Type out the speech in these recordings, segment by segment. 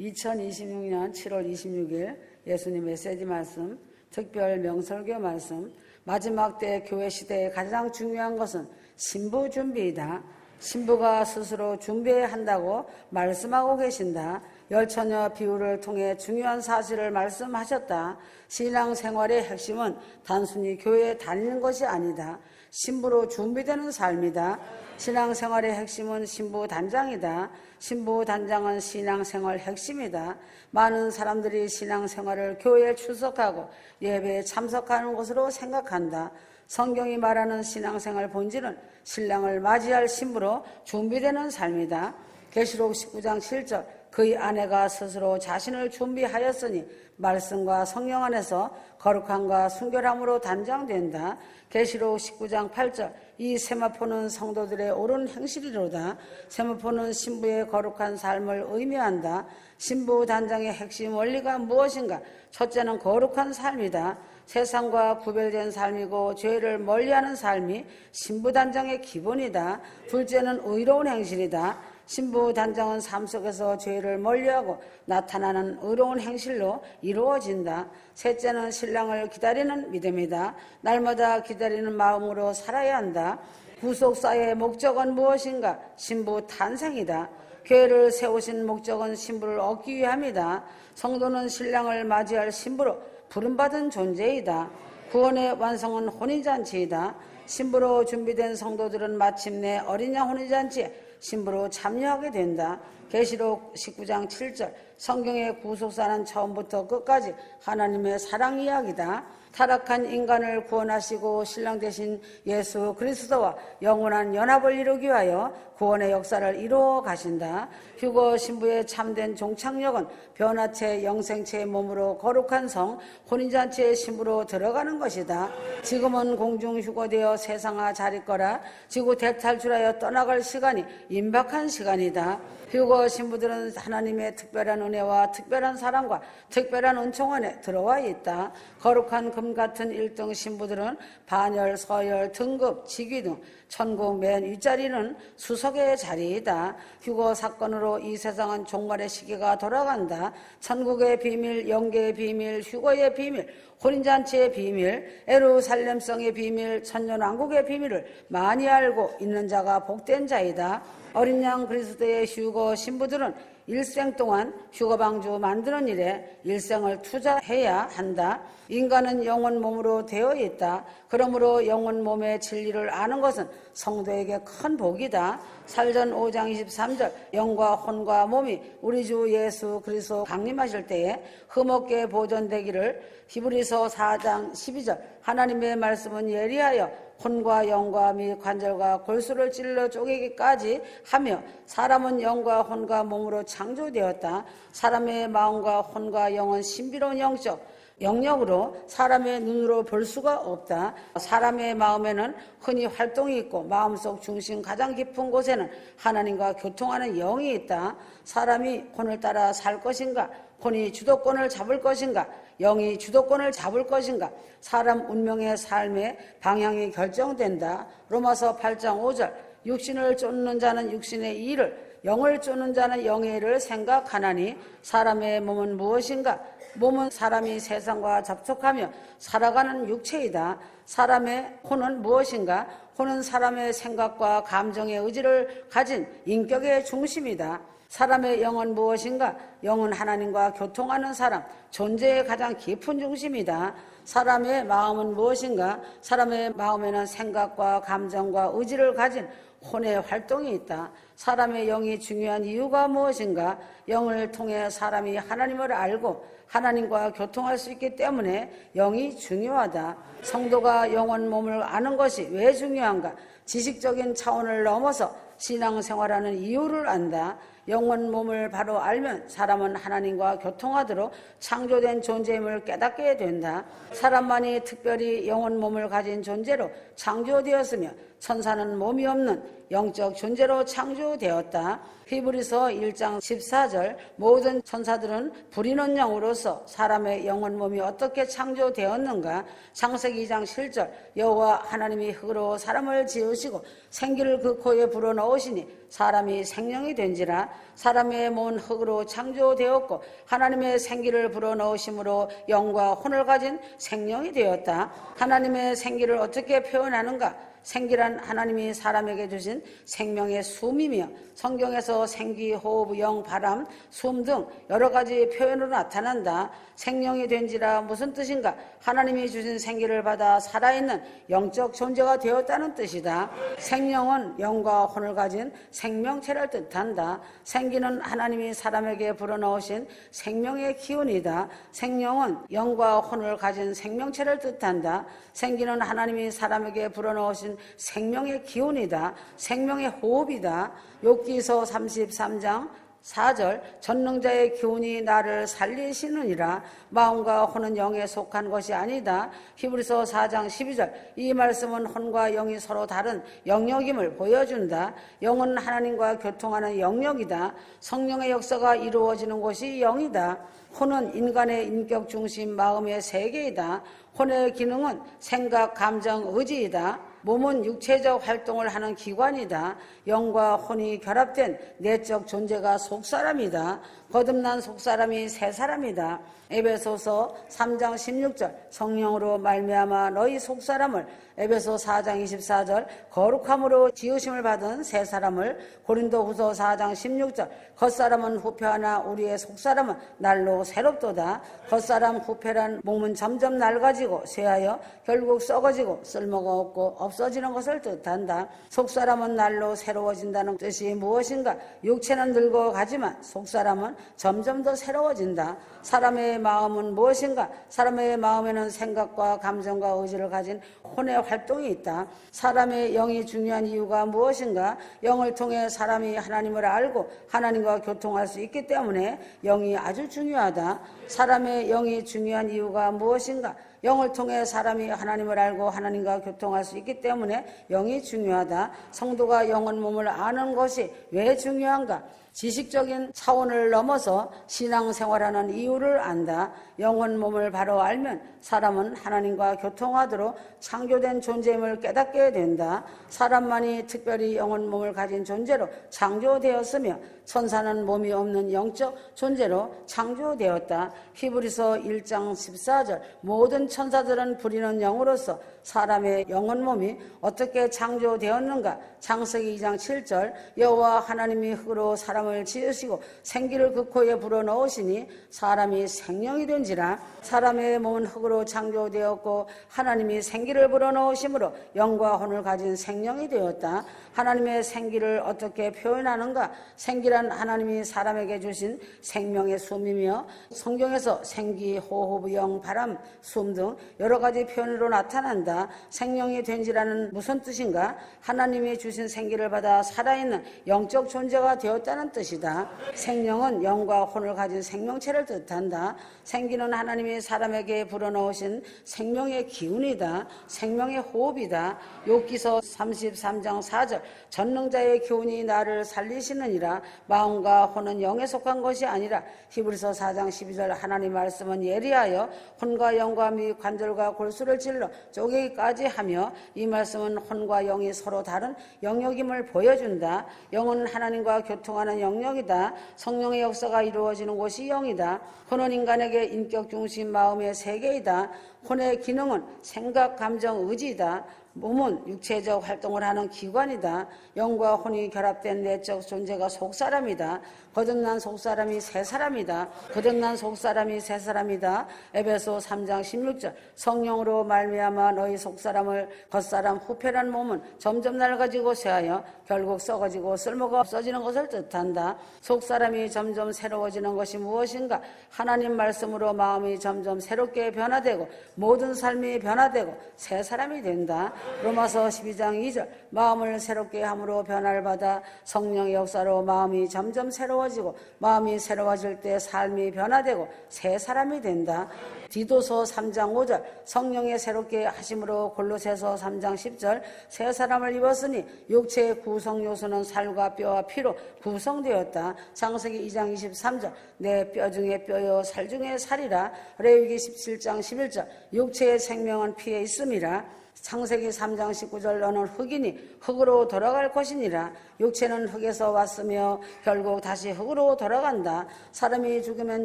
2026년 7월 26일 예수님 메시지 말씀, 특별 명설교 말씀, 마지막 때 교회 시대에 가장 중요한 것은 신부 준비이다. 신부가 스스로 준비해야 한다고 말씀하고 계신다. 열처녀 비유를 통해 중요한 사실을 말씀하셨다. 신앙생활의 핵심은 단순히 교회에 다니는 것이 아니다. 신부로 준비되는 삶이다. 신앙생활의 핵심은 신부단장이다. 신부단장은 신앙생활 핵심이다. 많은 사람들이 신앙생활을 교회에 출석하고 예배에 참석하는 것으로 생각한다. 성경이 말하는 신앙생활 본질은 신랑을 맞이할 신부로 준비되는 삶이다. 계시록 19장 7절 그의 아내가 스스로 자신을 준비하였으니 말씀과 성령 안에서 거룩함과 순결함으로 단장된다. 계시록 19장 8절 이 세마포는 성도들의 옳은 행실이로다. 세마포는 신부의 거룩한 삶을 의미한다. 신부 단장의 핵심 원리가 무엇인가? 첫째는 거룩한 삶이다. 세상과 구별된 삶이고 죄를 멀리하는 삶이 신부 단장의 기본이다. 둘째는 의로운 행실이다. 신부 단장은 삶 속에서 죄를 멀리하고 나타나는 의로운 행실로 이루어진다. 셋째는 신랑을 기다리는 믿음이다. 날마다 기다리는 마음으로 살아야 한다. 구속사의 목적은 무엇인가? 신부 탄생이다. 교회를 세우신 목적은 신부를 얻기 위함이다. 성도는 신랑을 맞이할 신부로 부름받은 존재이다. 구원의 완성은 혼인잔치이다. 신부로 준비된 성도들은 마침내 어린 양 혼인잔치에 신부로 참여하게 된다. 계시록 19장 7절 성경의 구속사는 처음부터 끝까지 하나님의 사랑 이야기다. 타락한 인간을 구원하시고 신랑 되신 예수 그리스도와 영원한 연합을 이루기 위하여 구원의 역사를 이루어 가신다. 휴거 신부의 참된 종착역은 변화체 영생체의 몸으로 거룩한 성 혼인잔치의 신부로 들어가는 것이다. 지금은 공중 휴거되어 세상아 자리거라 지구 대탈출하여 떠나갈 시간이 임박한 시간이다. 휴거 신부들은 하나님의 특별한 은혜와 특별한 사랑과 특별한 은총 안에 들어와 있다. 거룩한 금 같은 1등 신부들은 반열, 서열, 등급, 직위 등 천국 맨 윗자리는 수석의 자리이다. 휴거 사건으로 이 세상은 종말의 시기가 돌아간다. 천국의 비밀, 영계의 비밀, 휴거의 비밀, 혼인잔치의 비밀, 예루살렘성의 비밀, 천년왕국의 비밀을 많이 알고 있는 자가 복된 자이다. 어린 양 그리스도의 휴거 신부들은 일생 동안 휴거방주 만드는 일에 일생을 투자해야 한다. 인간은 영혼 몸으로 되어 있다. 그러므로 영혼 몸의 진리를 아는 것은 성도에게 큰 복이다. 살전 5장 23절 영과 혼과 몸이 우리 주 예수 그리스도 강림하실 때에 흠없게 보존되기를. 히브리서 4장 12절 하나님의 말씀은 예리하여 혼과 영과 및 관절과 골수를 찔러 쪼개기까지 하며 사람은 영과 혼과 몸으로 창조되었다. 사람의 마음과 혼과 영은 신비로운 영적 영역으로 사람의 눈으로 볼 수가 없다. 사람의 마음에는 흔히 활동이 있고 마음속 중심 가장 깊은 곳에는 하나님과 교통하는 영이 있다. 사람이 혼을 따라 살 것인가? 혼이 주도권을 잡을 것인가? 영이 주도권을 잡을 것인가? 사람 운명의 삶의 방향이 결정된다. 로마서 8장 5절 육신을 쫓는 자는 육신의 일을 영을 쫓는 자는 영의 일을 생각하나니 사람의 몸은 무엇인가? 몸은 사람이 세상과 접촉하며 살아가는 육체이다. 사람의 혼은 무엇인가? 혼은 사람의 생각과 감정의 의지를 가진 인격의 중심이다. 사람의 영은 무엇인가? 영은 하나님과 교통하는 사람, 존재의 가장 깊은 중심이다. 사람의 마음은 무엇인가? 사람의 마음에는 생각과 감정과 의지를 가진 혼의 활동이 있다. 사람의 영이 중요한 이유가 무엇인가? 영을 통해 사람이 하나님을 알고 하나님과 교통할 수 있기 때문에 영이 중요하다. 성도가 영혼 몸을 아는 것이 왜 중요한가? 지식적인 차원을 넘어서 신앙생활하는 이유를 안다. 영혼 몸을 바로 알면 사람은 하나님과 교통하도록 창조된 존재임을 깨닫게 된다. 사람만이 특별히 영혼 몸을 가진 존재로 창조되었으며 천사는 몸이 없는 영적 존재로 창조되었다. 히브리서 1장 14절 모든 천사들은 불이는 영으로서 사람의 영혼 몸이 어떻게 창조되었는가. 창세기 2장 7절 여호와 하나님이 흙으로 사람을 지으시고 생기를 그 코에 불어넣으시니 사람이 생명이 된지라. 사람의 몸은 흙으로 창조되었고 하나님의 생기를 불어넣으심으로 영과 혼을 가진 생명이 되었다. 하나님의 생기를 어떻게 표현하는가. 생기란 하나님이 사람에게 주신 생명의 숨이며 성경에서 생기, 호흡, 영, 바람, 숨 등 여러 가지 표현으로 나타난다. 생명이 된지라 무슨 뜻인가? 하나님이 주신 생기를 받아 살아있는 영적 존재가 되었다는 뜻이다. 생명은 영과 혼을 가진 생명체를 뜻한다. 생기는 하나님이 사람에게 불어넣으신 생명의 기운이다. 생명은 영과 혼을 가진 생명체를 뜻한다. 생기는 하나님이 사람에게 불어넣으신 생명의 기운이다. 생명의 호흡이다. 욥기서 33장 4절 전능자의 기운이 나를 살리시느니라. 마음과 혼은 영에 속한 것이 아니다. 히브리서 4장 12절 이 말씀은 혼과 영이 서로 다른 영역임을 보여준다. 영은 하나님과 교통하는 영역이다. 성령의 역사가 이루어지는 곳이 영이다. 혼은 인간의 인격 중심 마음의 세계이다. 혼의 기능은 생각, 감정, 의지이다. 몸은 육체적 활동을 하는 기관이다. 영과 혼이 결합된 내적 존재가 속사람이다. 거듭난 속사람이 새사람이다. 에베소서 3장 16절 성령으로 말미암아 너희 속사람을 에베소 4장 24절 거룩함으로 지으심을 받은 새사람을 고린도후서 4장 16절 겉사람은 후패하나 우리의 속사람은 날로 새롭도다. 겉사람 후패란 몸은 점점 낡아지고 쇠하여 결국 썩어지고 쓸모가 없고 없어지는 것을 뜻한다. 속사람은 날로 새로워진다는 뜻이 무엇인가? 육체는 늙어가지만 속사람은 점점 더 새로워진다. 사람의 마음은 무엇인가? 사람의 마음에는 생각과 감정과 의지를 가진 혼의 활동이 있다. 사람의 영이 중요한 이유가 무엇인가? 영을 통해 사람이 하나님을 알고 하나님과 교통할 수 있기 때문에 영이 아주 중요하다. 사람의 영이 중요한 이유가 무엇인가? 영을 통해 사람이 하나님을 알고 하나님과 교통할 수 있기 때문에 영이 중요하다. 성도가 영혼 몸을 아는 것이 왜 중요한가? 지식적인 차원을 넘어서 신앙생활하는 이유를 안다. 영혼 몸을 바로 알면 사람은 하나님과 교통하도록 창조된 존재임을 깨닫게 된다. 사람만이 특별히 영혼 몸을 가진 존재로 창조되었으며 천사는 몸이 없는 영적 존재로 창조되었다. 히브리서 1장 14절 모든 천사들은 부리는 영으로서 사람의 영혼 몸이 어떻게 창조되었는가? 창세기 2장 7절 여호와 하나님이 흙으로 사람을 지으시고 생기를 그 코에 불어넣으시니 사람이 생명이 된지라. 사람의 몸은 흙으로 창조되었고 하나님이 생기를 불어넣으심으로 영과 혼을 가진 생명이 되었다. 하나님의 생기를 어떻게 표현하는가? 생기란 하나님이 사람에게 주신 생명의 숨이며 성경에서 생기, 호흡, 영, 바람, 숨 등 여러 가지 표현으로 나타난다. 생명이 된지라는 무슨 뜻인가? 하나님이 주신 생기를 받아 살아있는 영적 존재가 되었다는 뜻이다. 생명은 영과 혼을 가진 생명체를 뜻한다. 생기는 하나님이 사람에게 불어넣으신 생명의 기운이다. 생명의 호흡이다. 욥기서 33장 4절 전능자의 기운이 나를 살리시느니라. 마음과 혼은 영에 속한 것이 아니라. 히브리서 4장 12절 하나님 말씀은 예리하여 혼과 영과 미 관절과 골수를 찔러 쪼개기까지 하며 이 말씀은 혼과 영이 서로 다른 영역임을 보여준다. 영은 하나님과 교통하는 영역이다. 성령의 역사가 이루어지는 곳이 영이다. 혼은 인간에게 인격 중심 마음의 세계이다. 혼의 기능은 생각, 감정, 의지이다. 몸은 육체적 활동을 하는 기관이다. 영과 혼이 결합된 내적 존재가 속사람이다. 거듭난 속사람이 새사람이다. 거듭난 속사람이 새사람이다. 에베소 3장 16절 성령으로 말미암아 너희 속사람을 겉사람 후패란 몸은 점점 낡아지고 쇠하여 결국 썩어지고 쓸모가 없어지는 것을 뜻한다. 속사람이 점점 새로워지는 것이 무엇인가? 하나님 말씀으로 마음이 점점 새롭게 변화되고 모든 삶이 변화되고 새 사람이 된다. 로마서 12장 2절 마음을 새롭게 함으로 변화를 받아 성령의 역사로 마음이 점점 새로워지고 마음이 새로워질 때 삶이 변화되고 새 사람이 된다. 디도서 3장 5절 성령의 새롭게 하심으로 골로새서 3장 10절 새 사람을 입었으니 육체의 구성 요소는 살과 뼈와 피로 구성되었다. 창세기 2장 23절 내 뼈 중에 뼈요 살 중에 살이라. 레위기 17장 11절 육체의 생명은 피에 있음이라. 창세기 3장 19절 너는 흙이니 흙으로 돌아갈 것이니라. 육체는 흙에서 왔으며 결국 다시 흙으로 돌아간다. 사람이 죽으면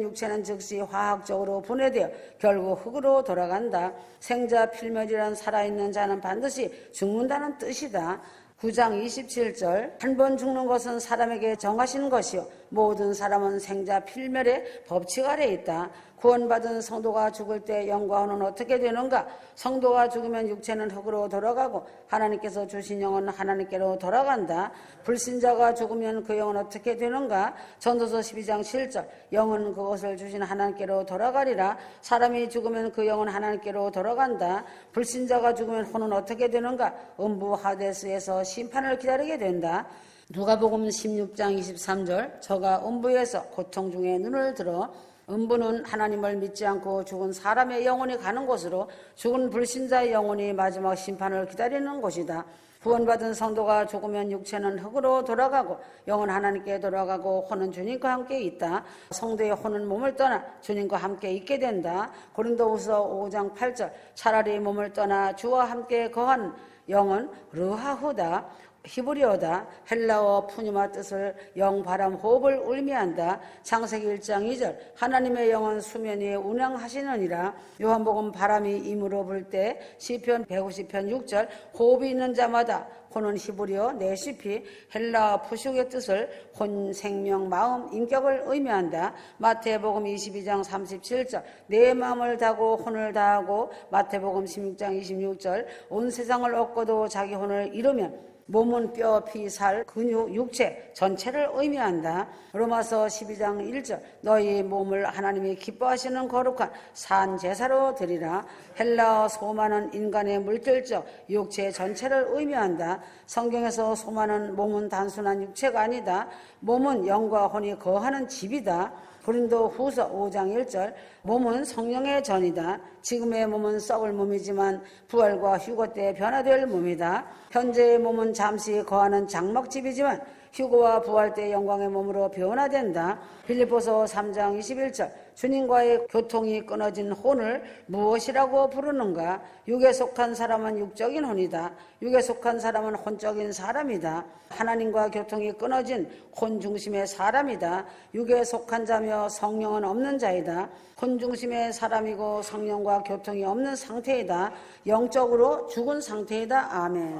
육체는 즉시 화학적으로 분해되어 결국 흙으로 돌아간다. 생자 필멸이란 살아있는 자는 반드시 죽는다는 뜻이다. 9장 27절 한 번 죽는 것은 사람에게 정하신 것이요 모든 사람은 생자 필멸의 법칙 아래 있다. 구원받은 성도가 죽을 때 영과 혼은 어떻게 되는가? 성도가 죽으면 육체는 흙으로 돌아가고 하나님께서 주신 영은 하나님께로 돌아간다. 불신자가 죽으면 그 영은 어떻게 되는가? 전도서 12장 7절 영은 그것을 주신 하나님께로 돌아가리라. 사람이 죽으면 그 영은 하나님께로 돌아간다. 불신자가 죽으면 혼은 어떻게 되는가? 음부 하데스에서 심판을 기다리게 된다. 누가복음 16장 23절 저가 음부에서 고통 중에 눈을 들어 음부는 하나님을 믿지 않고 죽은 사람의 영혼이 가는 곳으로 죽은 불신자의 영혼이 마지막 심판을 기다리는 곳이다. 구원받은 성도가 죽으면 육체는 흙으로 돌아가고 영은 하나님께 돌아가고 혼은 주님과 함께 있다. 성도의 혼은 몸을 떠나 주님과 함께 있게 된다. 고린도후서 5장 8절 차라리 몸을 떠나 주와 함께 거한 영은 르하후다. 히브리어다. 헬라어 푸니마 뜻을 영, 바람, 호흡을 의미한다. 창세기 1장 2절 하나님의 영은 수면 위에 운행하시느니라. 요한복음 바람이 임으로 불 때 시편 150편 6절 호흡이 있는 자마다 혼은 히브리어 네시피 헬라어 푸슉의 뜻을 혼, 생명, 마음, 인격을 의미한다. 마태복음 22장 37절 내 마음을 다하고 혼을 다하고 마태복음 16장 26절 온 세상을 얻고도 자기 혼을 잃으면 몸은 뼈, 피, 살, 근육, 육체 전체를 의미한다. 로마서 12장 1절 너희 몸을 하나님이 기뻐하시는 거룩한 산 제사로 드리라. 헬라어 소마는 인간의 물질적 육체 전체를 의미한다. 성경에서 소마는 몸은 단순한 육체가 아니다. 몸은 영과 혼이 거하는 집이다. 고린도 후서 5장 1절 몸은 성령의 전이다. 지금의 몸은 썩을 몸이지만 부활과 휴거 때 변화될 몸이다. 현재의 몸은 잠시 거하는 장막집이지만 휴거와 부활 때 영광의 몸으로 변화된다. 빌립보서 3장 21절 주님과의 교통이 끊어진 혼을 무엇이라고 부르는가? 육에 속한 사람은 육적인 혼이다. 육에 속한 사람은 혼적인 사람이다. 하나님과 교통이 끊어진 혼 중심의 사람이다. 육에 속한 자며 성령은 없는 자이다. 혼 중심의 사람이고 성령과 교통이 없는 상태이다. 영적으로 죽은 상태이다. 아멘.